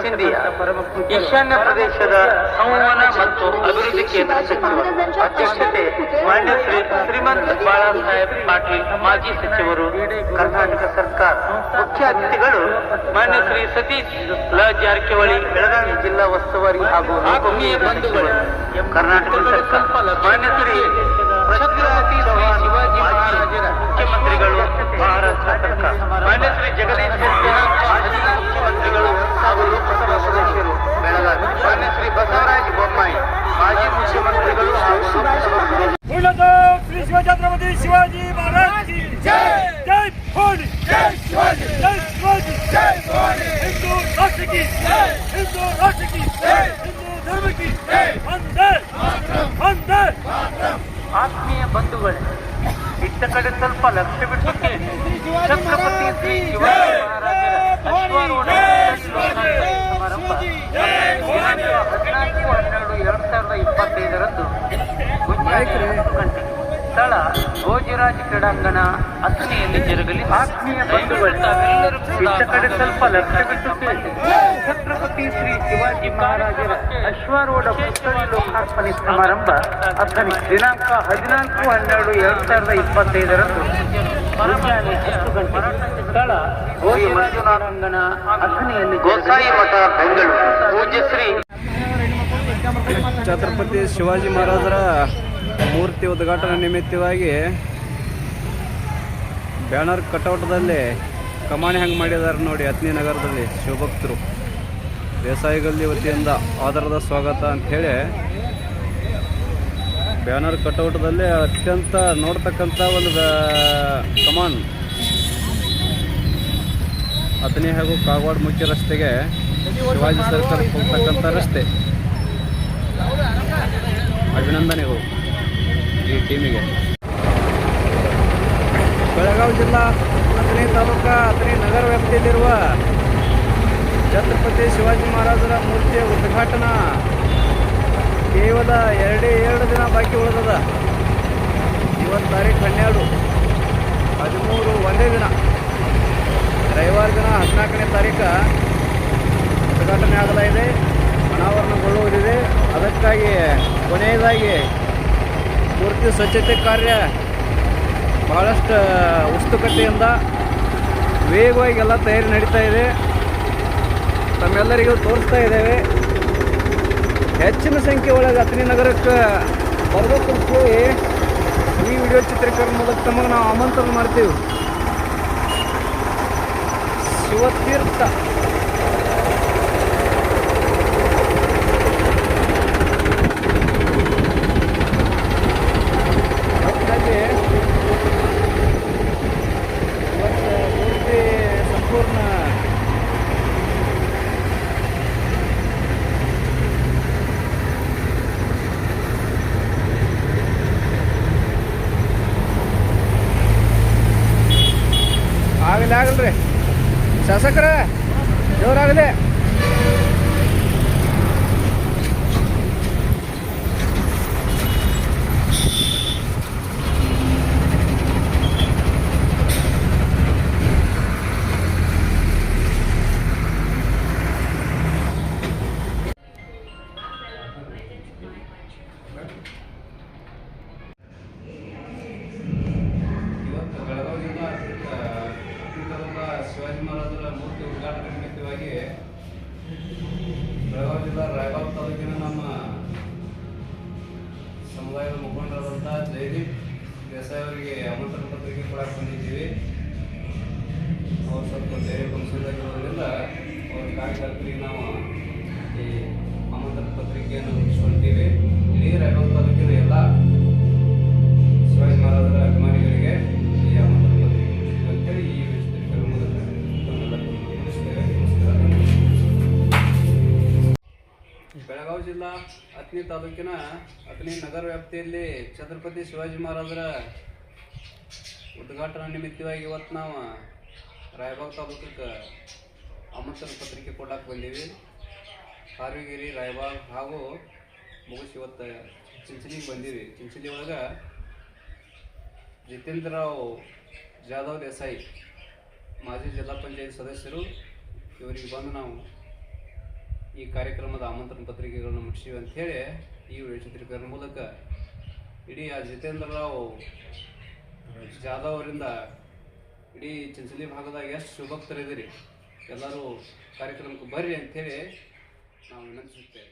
ಸಿಂಧಿಯಾ ಈಶಾನ್ಯ ಪ್ರದೇಶದ ಸಂವಹನ ಮತ್ತು ಅಭಿವೃದ್ಧಿ ಕೇಂದ್ರ ಸಚಿವರು. ಅಧ್ಯಕ್ಷತೆ ಮಾನ್ಯ ಶ್ರೀ ಶ್ರೀಮಂತ್ ಬಾಳಾ ಸಾಹೇಬ್ ಪಾಟೀಲ್, ಮಾಜಿ ಸಚಿವರು, ಕರ್ನಾಟಕ ಸರ್ಕಾರ. ಮುಖ್ಯ ಅತಿಥಿಗಳು ಮಾನ್ಯ ಶ್ರೀ ಸತೀಶ್ ಲ ಜಾರಕಿಹೊಳಿ, ಬೆಳಗಾವಿ ಜಿಲ್ಲಾ ಉಸ್ತುವಾರಿ ಹಾಗೂ ಆತ್ಮೀಯ ಬಂಧುಗಳು, ಕರ್ನಾಟಕ ಸರ್ಕಾರ. ಮಾನ್ಯ ಶ್ರೀ ಛತ್ರಪತಿ ಶಿವಾಜಿ ಮಹಾರಾಜರ ಮುಖ್ಯಮಂತ್ರಿಗಳು, ಮಹಾರಾಷ್ಟ್ರ ಸರ್ಕಾರ. ಮಾನ್ಯ ಶ್ರೀ ಜಗದೀಶ್ ಶೆಟ್ಟರ್, ಮಾಜಿ ಮುಖ್ಯಮಂತ್ರಿಗಳು ಹಾಗೂ ಲೋಕಸಭಾ ಸದಸ್ಯರು, ಬೆಳಗಾವಿ. ಮಾನ್ಯ ಶ್ರೀ ಬಸವರಾಜ ಬೊಮ್ಮಾಯಿ, ಮಾಜಿ ಮುಖ್ಯಮಂತ್ರಿಗಳು ಹಾಗೂ ಲೋಕಸಭಾ पूर्णतः श्री शिवछत्रपती शिवाजी महाराज की जय. जय भोले, जय शिवाजी, जय शिवाजी, जय भोले. हिंदू राष्ट्र की जय, हिंदू राष्ट्र की जय, हिंदू धर्म की जय. वंदे मातरम, वंदे मातरम. ಆತ್ಮೀಯ ಬಂಧುಗಳೇ, ಇತ್ತ ಕಡೆ ಸ್ವಲ್ಪ ಲಕ್ಷ್ಯ ಬಿಟ್ಟು ಕೇಳಿ. ಛತ್ರಪತಿ ಶ್ರೀ ಶಿವಾಜಿ ಮಹಾರಾಜರ ಅಶ್ವಾರೂಢ ಸಮಾರಂಭ 14/12/2025 ಮುಂಜಾನೆ 10 ಗಂಟೆ. ಸ್ಥಳ ಭೋಜರಾಜ್ ಕ್ರೀಡಾಂಗಣ, ಅಥಣಿಯಲ್ಲಿ ಜರುಗಲಿ. ಆತ್ಮೀಯ ಬಂಧುಗಳೇ, ಇತ್ತ ಕಡೆ ಸ್ವಲ್ಪ ಲಕ್ಷ್ಯ ಬಿಟ್ಟು ಕೇಳಿ. ಛತ್ರಪತಿ ಶ್ರೀ ಶಿವಾಜಿ ಮಹಾರಾಜರ ಅಶ್ವಾರೂಢ ಪುತ್ಥಳಿ ಲೋಕಾರ್ಪಣೆ ಸಮಾರಂಭ ಅಥಣಿ ದಿನಾಂಕ 14/12/2025 ಮುಂಜಾನೆ 10 ಗಂಟೆ. ಸ್ಥಳ ಭೋಜರಾಜ್ ಕ್ರೀಡಾಂಗಣ, ಅಥಣಿಯಲ್ಲಿ ಗೋಸಾಯಿ ಮಠ, ಬೆಂಗಳೂರು. ಪೂಜ್ಯ ಶ್ರೀ ಛತ್ರಪತಿ ಶಿವಾಜಿ ಮಹಾರಾಜರ ಮೂರ್ತಿ ಉದ್ಘಾಟನೆ ನಿಮಿತ್ತವಾಗಿ ಬ್ಯಾನರ್ ಕಟೌಟದಲ್ಲಿ ಕಮಾಣಿ ಹಂಗೆ ಮಾಡಿದ್ದಾರೆ ನೋಡಿ. ಅಥಣಿ ನಗರದಲ್ಲಿ ಶಿವಭಕ್ತರು ದೇಸಾಯಿಗಲ್ಲಿ ವತಿಯಿಂದ ಆಧಾರದ ಸ್ವಾಗತ ಅಂಥೇಳಿ ಬ್ಯಾನರ್ ಕಟೌಟದಲ್ಲಿ ಅತ್ಯಂತ ನೋಡ್ತಕ್ಕಂಥ ಒಂದು ಕಮಾನ್ ಅಥಣಿ ಹಾಗೂ ಕಾಗವಾಡ ಮುಖ್ಯ ರಸ್ತೆಗೆ ಶಿವಾಜಿ ಸರ್ಕಲ್ಗೆ ಹೋಗ್ತಕ್ಕಂಥ ರಸ್ತೆ. ಅಭಿನಂದನೆಗಳು ಈ ಟೀಮಿಗೆ. ಬೆಳಗಾವಿ ಜಿಲ್ಲಾ ಅಥಣಿ ತಾಲೂಕಾ ಅಥಣಿ ನಗರ ವ್ಯಾಪ್ತಿಯಲ್ಲಿರುವ ಛತ್ರಪತಿ ಶಿವಾಜಿ ಮಹಾರಾಜರ ಮೂರ್ತಿಯ ಉದ್ಘಾಟನಾ ಕೇವಲ 2 ದಿನ ಬಾಕಿ ಉಳಿದದ. ಇವತ್ತು ತಾರೀಕು 12, 13 ಒಂದೇ ದಿನ. ರವಿವಾರ ದಿನ 14ನೇ ತಾರೀಕು ಉದ್ಘಾಟನೆ ಆಗಲಾಗಿದೆ, ಅನಾವರಣಗೊಳ್ಳುವುದಿದೆ. ಅದಕ್ಕಾಗಿ ಕೊನೆಯದಾಗಿ ಮೂರ್ತಿ ಸ್ವಚ್ಛತೆ ಕಾರ್ಯ ಬಹಳಷ್ಟು ಉತ್ಸುಕತೆಯಿಂದ ವೇಗವಾಗಿ ಎಲ್ಲ ತಯಾರಿ ನಡೀತಾ ಇದೆ. ತಮ್ಮೆಲ್ಲರಿಗೂ ತೋರಿಸ್ತಾ ಇದ್ದೇವೆ. ಹೆಚ್ಚಿನ ಸಂಖ್ಯೆ ಒಳಗೆ ಅಥಣಿ ನಗರಕ್ಕೆ ಬರಬೇಕು ಅಂತೇಳಿ ಈ ವಿಡಿಯೋ ಚಿತ್ರೀಕರಣ ಮೂಲಕ ತಮಗೆ ನಾವು ಆಮಂತ್ರಣ ಮಾಡ್ತೀವಿ. ಶಿವತೀರ್ಥ ಮೂರ್ತಿ ಸಂಪೂರ್ಣ ಆಗಲ್ರಿ ಶಾಸಕರ ಜೋರಾಗಲಿ. ಶಿವಾಜಿ ಮಹಾರಾಜರ ಮೂರ್ತಿ ಉದ್ಘಾಟನೆ ನಿಮಿತ್ತವಾಗಿ ಬೆಳಗಾವಿ ಜಿಲ್ಲಾ ರಾಯಬಾಗ್ ತಾಲೂಕಿನ ನಮ್ಮ ಸಮುದಾಯದ ಮುಖಂಡರಾದಂಥ ಜಯದೀಪ್ ದೇಸಾಯಿ ಅವರಿಗೆ ಆಮಂತ್ರಣ ಪತ್ರಿಕೆ ಕೊಡಕ್ಕೆ ಬಂದಿದ್ದೀವಿ. ಅವ್ರು ಸ್ವಲ್ಪ ಬೇರೆ ಫಂಕ್ಷನ್ದಾಗಿರೋದ್ರಿಂದ ಅವ್ರ ಕಾರ್ಯಕರ್ತರಿಗೆ ನಾವು ಈ ಆಮಂತ್ರಣ ಪತ್ರಿಕೆಯನ್ನು ಮುಗಿಸ್ಕೊಳ್ತೀವಿ. ಇಡೀ ರಾಯಬಾಗ್ ತಾಲೂಕಿನ ಎಲ್ಲ ಶಿವಾಜಿ ಮಹಾರಾಜರ ಅಭಿಮಾನಿಗಳಿಗೆ ಈ ಆಮಂತ್ರಣ ಪತ್ರಿಕೆ ಅಂತೇಳಿ ಈ ಬೆಳಗಾವಿ ಜಿಲ್ಲಾ ಅಥಣಿ ತಾಲೂಕಿನ ಅಥಣಿ ನಗರ ವ್ಯಾಪ್ತಿಯಲ್ಲಿ ಛತ್ರಪತಿ ಶಿವಾಜಿ ಮಹಾರಾಜರ ಉದ್ಘಾಟನಾ ನಿಮಿತ್ತವಾಗಿ ಇವತ್ತು ನಾವು ರಾಯಬಾಗ್ ತಾಲೂಕಿಗೆ ಆಮಂತ್ರಣ ಪತ್ರಿಕೆ ಕೊಡಕ್ಕೆ ಬಂದೀವಿ. ಹಾರಗಿರಿ, ರಾಯಬಾಗ್ ಹಾಗೂ ಮುಗಿಸಿ ಇವತ್ತು ಚಿಂಚಲಿಗೆ ಬಂದೀವಿ. ಚಿಂಚಲಿ ಒಳಗೆ ಜಿತೇಂದ್ರ ರಾವ್ ಜಾಧವ್ ದೇಸಾಯಿ, ಮಾಜಿ ಜಿಲ್ಲಾ ಪಂಚಾಯತ್ ಸದಸ್ಯರು, ಇವರಿಗೆ ಬಂದು ನಾವು ಈ ಕಾರ್ಯಕ್ರಮದ ಆಮಂತ್ರಣ ಪತ್ರಿಕೆಗಳನ್ನು ಮುಗಿಸಿವಿ ಅಂಥೇಳಿ ಈ ವಿಡಿಯೋ ಚಿತ್ರೀಕರಣ ಮೂಲಕ ಇಡೀ ಆ ಜಿತೇಂದ್ರ ರಾವ್ ಜಾಧವ್ ಅವರಿಂದ ಇಡೀ ಚಿಂಚಲಿ ಭಾಗದಾಗ ಎಷ್ಟು ಶುಭಕ್ತರಿದ್ದೀರಿ ಎಲ್ಲರೂ ಕಾರ್ಯಕ್ರಮಕ್ಕೆ ಬರ್ರಿ ಅಂಥೇಳಿ ನಾವು ವಿನಂತಿಸುತ್ತೇವೆ.